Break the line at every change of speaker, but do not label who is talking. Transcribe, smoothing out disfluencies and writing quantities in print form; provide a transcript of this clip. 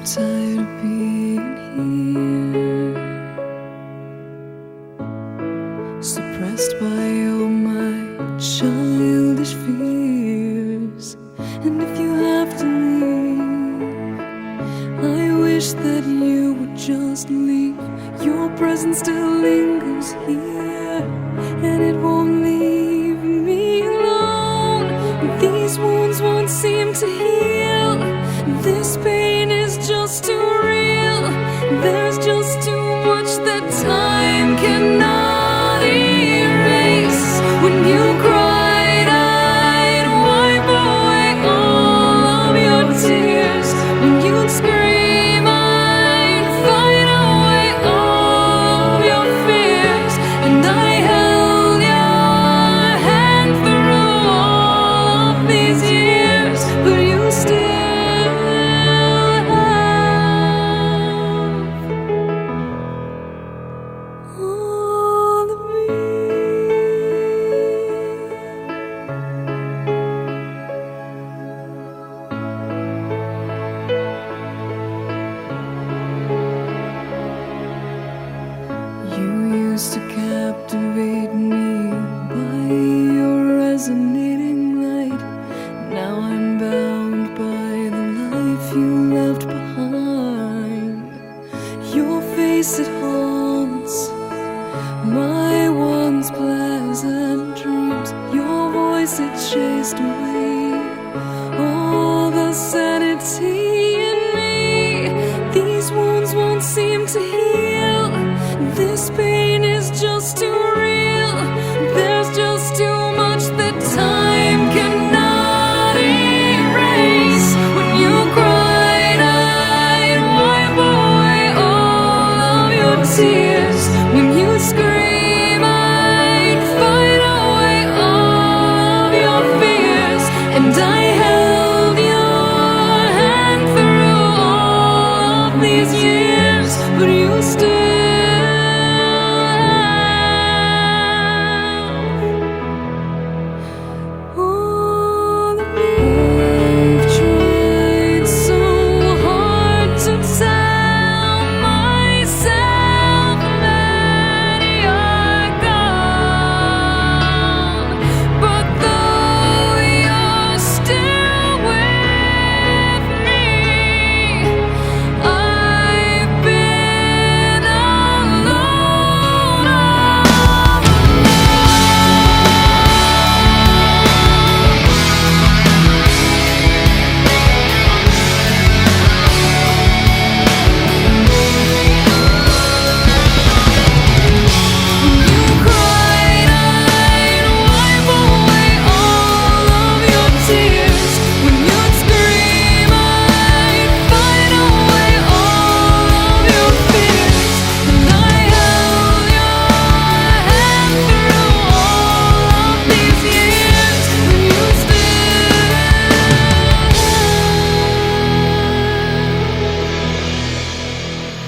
tired of being here, suppressed by all my childish fears. And if you have to leave, I wish that you would just leave. Your presence still lingers here, and it won't leave me alone. These wounds won't seem to heal. This pain is just too real. There's just too much that time cannot erase. When you cried, I'd wipe away all of your tears. When you'd scream, I'd fight away all of your fears. And I held your hand through all of these years, but you still all of me. You used to captivate me by your resonating light. Now I'm bound by the life you left behind. Your face, it haunts my once pleasant dreams. Your voice, it chased away all the sanity in me. These wounds won't seem to heal. This pain is just too real. There's just too much that time cannot erase. When you cried, I'd wipe away all of your tears. When you scream, I'd fight away all of your fears. And I held your hand through all of these years, but you still